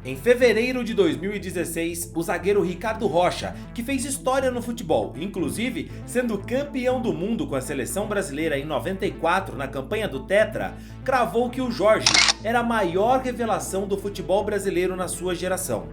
Em fevereiro de 2016, o zagueiro Ricardo Rocha, que fez história no futebol, inclusive sendo campeão do mundo com a seleção brasileira em 94 na campanha do Tetra, cravou que o Jorge era a maior revelação do futebol brasileiro na sua geração.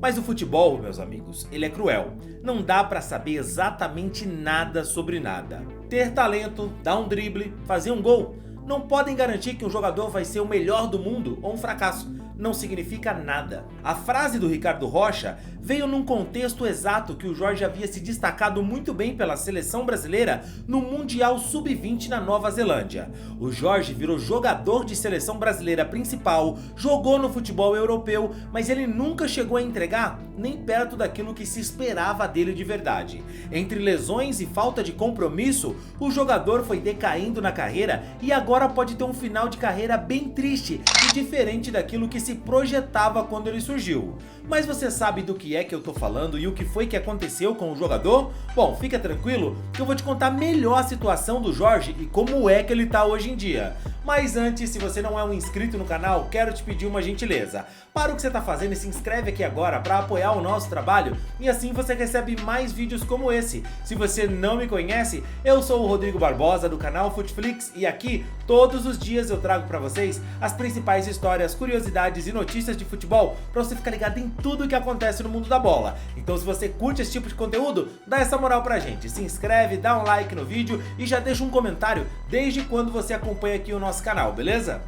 Mas o futebol, meus amigos, ele é cruel. Não dá pra saber exatamente nada sobre nada. Ter talento, dar um drible, fazer um gol, não podem garantir que um jogador vai ser o melhor do mundo ou um fracasso. Não significa nada. A frase do Ricardo Rocha veio num contexto exato que o Jorge havia se destacado muito bem pela seleção brasileira no Mundial Sub-20 na Nova Zelândia. O Jorge virou jogador de seleção brasileira principal, jogou no futebol europeu, mas ele nunca chegou a entregar nem perto daquilo que se esperava dele de verdade. Entre lesões e falta de compromisso, o jogador foi decaindo na carreira e agora pode ter um final de carreira bem triste e diferente daquilo que se projetava quando ele surgiu. Mas você sabe do que é que eu tô falando e o que foi que aconteceu com o jogador? Bom, fica tranquilo que eu vou te contar melhor a situação do Jorge e como é que ele tá hoje em dia. Mas antes, se você não é um inscrito no canal, quero te pedir uma gentileza. Para o que você tá fazendo e se inscreve aqui agora para apoiar o nosso trabalho e assim você recebe mais vídeos como esse. Se você não me conhece, eu sou o Rodrigo Barbosa do canal Futflix e aqui todos os dias eu trago para vocês as principais histórias, curiosidades e notícias de futebol para você ficar ligado em tudo o que acontece no mundo da bola. Então se você curte esse tipo de conteúdo, dá essa moral pra gente, se inscreve, dá um like no vídeo e já deixa um comentário desde quando você acompanha aqui o nosso canal, beleza?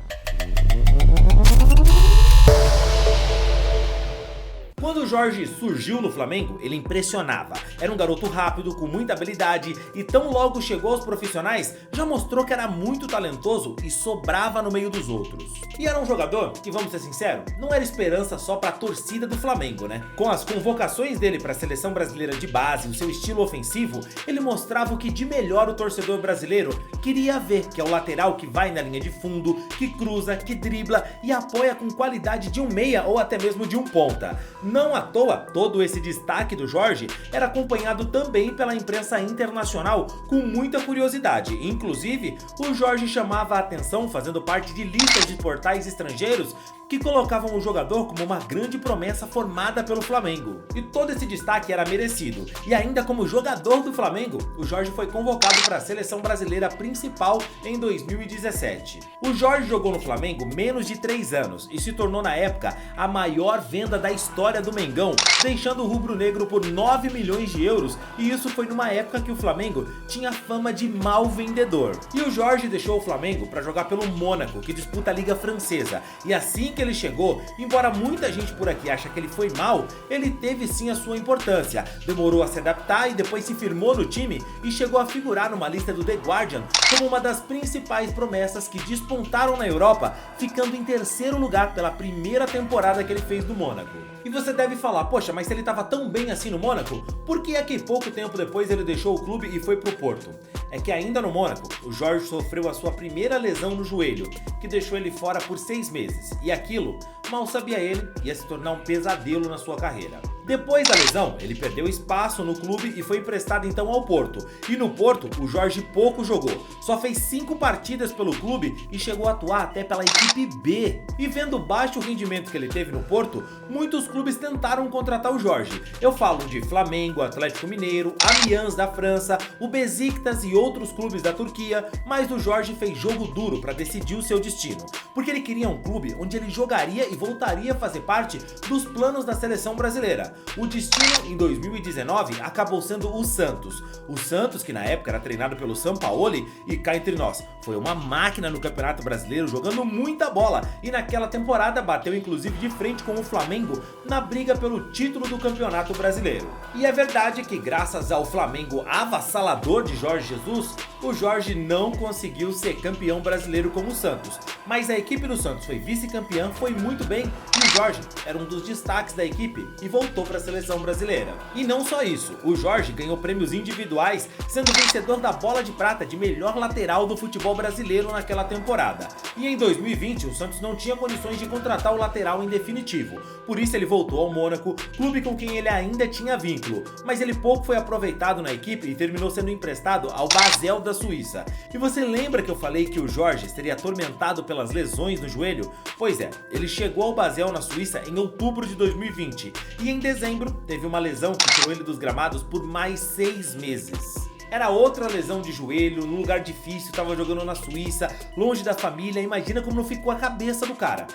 Quando o Jorge surgiu no Flamengo, ele impressionava. Era um garoto rápido, com muita habilidade e tão logo chegou aos profissionais, já mostrou que era muito talentoso e sobrava no meio dos outros. E era um jogador que, vamos ser sinceros, não era esperança só para a torcida do Flamengo, né? Com as convocações dele para a seleção brasileira de base e o seu estilo ofensivo, ele mostrava o que de melhor o torcedor brasileiro queria ver, que é o lateral que vai na linha de fundo, que cruza, que dribla e apoia com qualidade de um meia ou até mesmo de um ponta. Não à toa, todo esse destaque do Jorge era acompanhado também pela imprensa internacional com muita curiosidade. Inclusive, o Jorge chamava a atenção fazendo parte de listas de portais estrangeiros que colocavam o jogador como uma grande promessa formada pelo Flamengo. E todo esse destaque era merecido. E ainda como jogador do Flamengo, o Jorge foi convocado para a seleção brasileira principal em 2017. O Jorge jogou no Flamengo menos de 3 anos e se tornou na época a maior venda da história do Mengão, deixando o rubro-negro por 9 milhões de euros, e isso foi numa época que o Flamengo tinha fama de mau vendedor. E o Jorge deixou o Flamengo para jogar pelo Mônaco, que disputa a Liga Francesa, e assim que ele chegou, embora muita gente por aqui acha que ele foi mal, ele teve sim a sua importância. Demorou a se adaptar e depois se firmou no time e chegou a figurar numa lista do The Guardian como uma das principais promessas que despontaram na Europa, ficando em terceiro lugar pela primeira temporada que ele fez do Mônaco. E você deve falar, poxa, mas se ele estava tão bem assim no Mônaco, por que é que pouco tempo depois ele deixou o clube e foi pro Porto? É que ainda no Mônaco, o Jorge sofreu a sua primeira lesão no joelho, que deixou ele fora por 6 meses, e aquilo, mal sabia ele, ia se tornar um pesadelo na sua carreira. Depois da lesão, ele perdeu espaço no clube e foi emprestado então ao Porto. E no Porto, o Jorge pouco jogou, só fez 5 partidas pelo clube e chegou a atuar até pela equipe B. E vendo o baixo rendimento que ele teve no Porto, muitos clubes tentaram contratar o Jorge. Eu falo de Flamengo, Atlético Mineiro, Amiens da França, o Besiktas e outros clubes da Turquia, mas o Jorge fez jogo duro para decidir o seu destino, porque ele queria um clube onde ele jogaria e voltaria a fazer parte dos planos da seleção brasileira. O destino em 2019 acabou sendo o Santos. O Santos, que na época era treinado pelo Sampaoli, e cá entre nós, foi uma máquina no Campeonato Brasileiro, jogando muita bola, e naquela temporada bateu inclusive de frente com o Flamengo na briga pelo título do Campeonato Brasileiro. E é verdade que graças ao Flamengo avassalador de Jorge Jesus, o Jorge não conseguiu ser campeão brasileiro como o Santos, mas a equipe do Santos foi vice-campeã, foi muito bem, e o Jorge era um dos destaques da equipe e voltou para a seleção brasileira. E não só isso, o Jorge ganhou prêmios individuais, sendo vencedor da Bola de Prata de melhor lateral do futebol brasileiro naquela temporada. E em 2020, o Santos não tinha condições de contratar o lateral em definitivo, por isso ele voltou ao Mônaco, clube com quem ele ainda tinha vínculo, mas ele pouco foi aproveitado na equipe e terminou sendo emprestado ao Basel da da Suíça. E você lembra que eu falei que o Jorge seria atormentado pelas lesões no joelho? Pois é, ele chegou ao Basel na Suíça em outubro de 2020 e em dezembro teve uma lesão que tirou ele dos gramados por mais 6 meses. Era outra lesão de joelho, num lugar difícil, tava jogando na Suíça, longe da família, imagina como não ficou a cabeça do cara.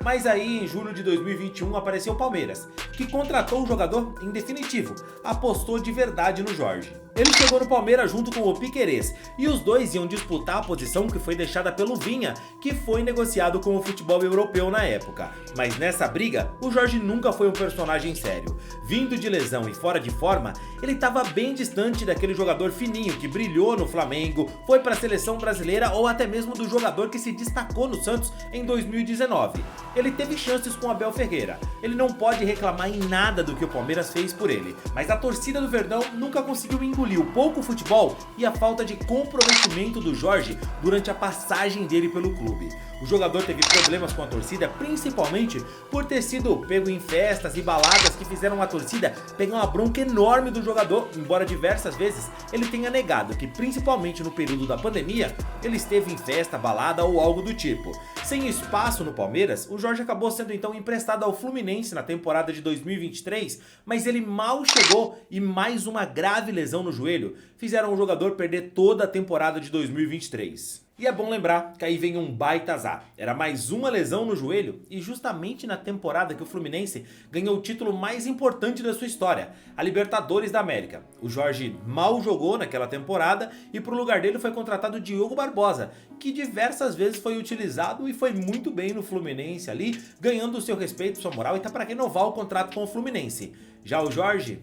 Mas aí, em julho de 2021, apareceu o Palmeiras, que contratou o jogador em definitivo, apostou de verdade no Jorge. Ele chegou no Palmeiras junto com o Piquerez, e os dois iam disputar a posição que foi deixada pelo Vinha, que foi negociado com o futebol europeu na época. Mas nessa briga, o Jorge nunca foi um personagem sério. Vindo de lesão e fora de forma, ele estava bem distante daquele jogador fininho que brilhou no Flamengo, foi para a seleção brasileira ou até mesmo do jogador que se destacou no Santos em 2019. Ele teve chances com Abel Ferreira, ele não pode reclamar em nada do que o Palmeiras fez por ele, mas a torcida do Verdão nunca conseguiu engolir o pouco futebol e a falta de comprometimento do Jorge durante a passagem dele pelo clube. O jogador teve problemas com a torcida, principalmente por ter sido pego em festas e baladas que fizeram a torcida pegar uma bronca enorme do jogador, embora diversas vezes ele tenha negado que, principalmente no período da pandemia, ele esteve em festa, balada ou algo do tipo. Sem espaço no Palmeiras, o Jorge acabou sendo então emprestado ao Fluminense na temporada de 2023, mas ele mal chegou e mais uma grave lesão no joelho fizeram o jogador perder toda a temporada de 2023. E é bom lembrar que aí vem um baita azar. Era mais uma lesão no joelho e justamente na temporada que o Fluminense ganhou o título mais importante da sua história, a Libertadores da América. O Jorge mal jogou naquela temporada e pro lugar dele foi contratado o Diogo Barbosa, que diversas vezes foi utilizado e foi muito bem no Fluminense ali, ganhando o seu respeito, sua moral e tá para renovar o contrato com o Fluminense. Já o Jorge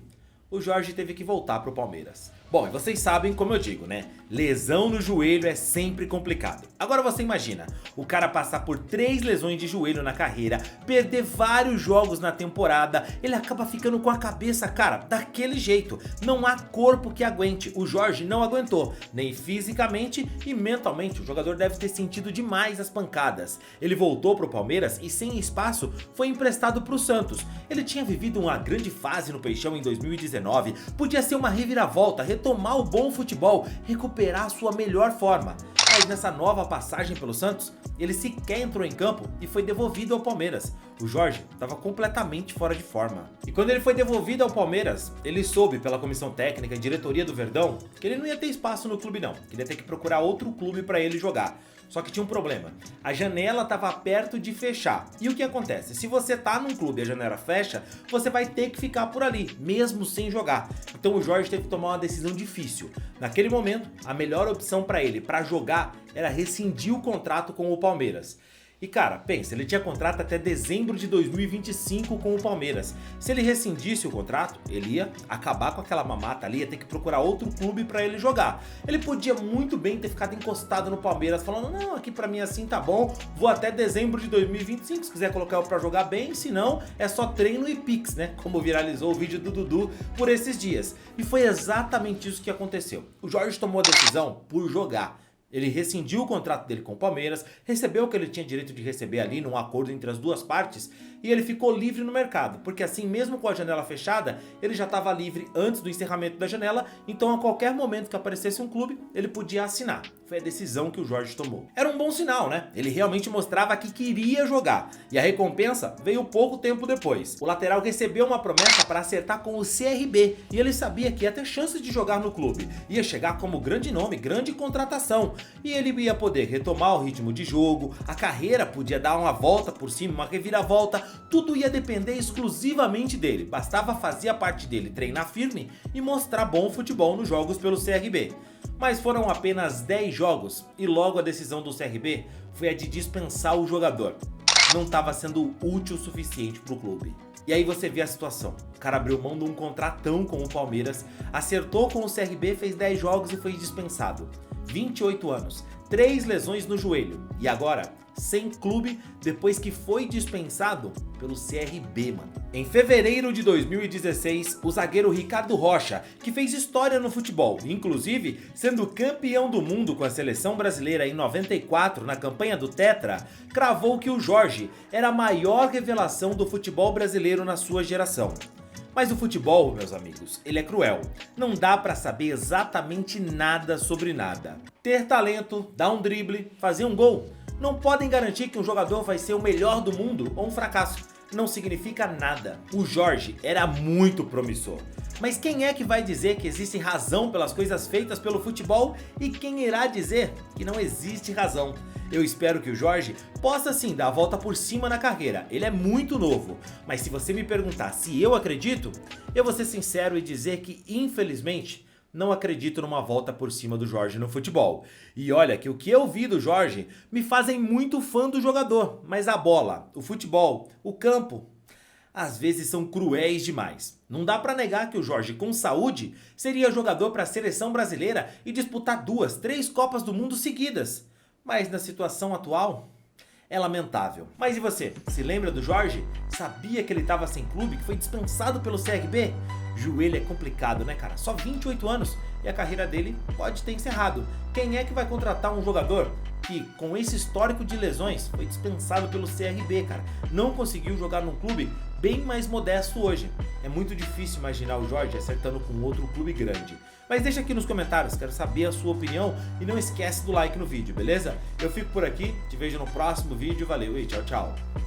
teve que voltar pro Palmeiras. Bom, e vocês sabem como eu digo, né? Lesão no joelho é sempre complicado. Agora você imagina, o cara passar por 3 lesões de joelho na carreira, perder vários jogos na temporada, ele acaba ficando com a cabeça, cara, daquele jeito. Não há corpo que aguente. O Jorge não aguentou, nem fisicamente e mentalmente. O jogador deve ter sentido demais as pancadas. Ele voltou pro Palmeiras e sem espaço foi emprestado pro Santos. Ele tinha vivido uma grande fase no Peixão em 2019, podia ser uma reviravolta, retomar o bom futebol, recuperar sua melhor forma. Mas nessa nova passagem pelo Santos, ele sequer entrou em campo e foi devolvido ao Palmeiras. O Jorge estava completamente fora de forma. E quando ele foi devolvido ao Palmeiras, ele soube pela comissão técnica e diretoria do Verdão que ele não ia ter espaço no clube não, que ele ia ter que procurar outro clube para ele jogar. Só que tinha um problema, a janela estava perto de fechar. E o que acontece? Se você tá num clube e a janela fecha, você vai ter que ficar por ali, mesmo sem jogar. Então o Jorge teve que tomar uma decisão difícil. Naquele momento, a melhor opção para ele, para jogar, era rescindir o contrato com o Palmeiras. E cara, pensa, ele tinha contrato até dezembro de 2025 com o Palmeiras. Se ele rescindisse o contrato, ele ia acabar com aquela mamata ali, ia ter que procurar outro clube pra ele jogar. Ele podia muito bem ter ficado encostado no Palmeiras, falando, não, aqui pra mim assim tá bom, vou até dezembro de 2025, se quiser colocar eu pra jogar bem, se não, é só treino e pix, né? Como viralizou o vídeo do Dudu por esses dias. E foi exatamente isso que aconteceu. O Jorge tomou a decisão por jogar. Ele rescindiu o contrato dele com o Palmeiras, recebeu o que ele tinha direito de receber ali num acordo entre as duas partes e ele ficou livre no mercado, porque assim mesmo com a janela fechada, ele já estava livre antes do encerramento da janela, então a qualquer momento que aparecesse um clube, ele podia assinar. Foi a decisão que o Jorge tomou. Era um bom sinal, né? Ele realmente mostrava que queria jogar. E a recompensa veio pouco tempo depois. O lateral recebeu uma promessa para acertar com o CRB e ele sabia que ia ter chance de jogar no clube. Ia chegar como grande nome, grande contratação. E ele ia poder retomar o ritmo de jogo, a carreira podia dar uma volta por cima, uma reviravolta. Tudo ia depender exclusivamente dele. Bastava fazer a parte dele, treinar firme e mostrar bom futebol nos jogos pelo CRB. Mas foram apenas 10 jogos e logo a decisão do CRB foi a de dispensar o jogador. Não estava sendo útil o suficiente para o clube. E aí você vê a situação. O cara abriu mão de um contratão com o Palmeiras, acertou com o CRB, fez 10 jogos e foi dispensado. 28 anos, 3 lesões no joelho e agora sem clube depois que foi dispensado pelo CRB, mano. Em fevereiro de 2016, o zagueiro Ricardo Rocha, que fez história no futebol, inclusive sendo campeão do mundo com a seleção brasileira em 94 na campanha do Tetra, cravou que o Jorge era a maior revelação do futebol brasileiro na sua geração. Mas o futebol, meus amigos, ele é cruel. Não dá pra saber exatamente nada sobre nada. Ter talento, dar um drible, fazer um gol, não podem garantir que um jogador vai ser o melhor do mundo ou um fracasso. Não significa nada. O Jorge era muito promissor. Mas quem é que vai dizer que existe razão pelas coisas feitas pelo futebol e quem irá dizer que não existe razão? Eu espero que o Jorge possa sim dar a volta por cima na carreira, ele é muito novo. Mas se você me perguntar se eu acredito, eu vou ser sincero e dizer que infelizmente não acredito numa volta por cima do Jorge no futebol. E olha que o que eu vi do Jorge me fazem muito fã do jogador, mas a bola, o futebol, o campo, às vezes são cruéis demais. Não dá pra negar que o Jorge, com saúde, seria jogador para a seleção brasileira e disputar 2, 3 Copas do Mundo seguidas. Mas na situação atual, é lamentável. Mas e você? Se lembra do Jorge? Sabia que ele estava sem clube, que foi dispensado pelo CRB? Joelho é complicado, né, cara? Só 28 anos e a carreira dele pode ter encerrado. Quem é que vai contratar um jogador que, com esse histórico de lesões, foi dispensado pelo CRB, cara? Não conseguiu jogar num clube bem mais modesto hoje. É muito difícil imaginar o Jorge acertando com outro clube grande. Mas deixa aqui nos comentários, quero saber a sua opinião e não esquece do like no vídeo, beleza? Eu fico por aqui, te vejo no próximo vídeo, valeu e tchau, tchau!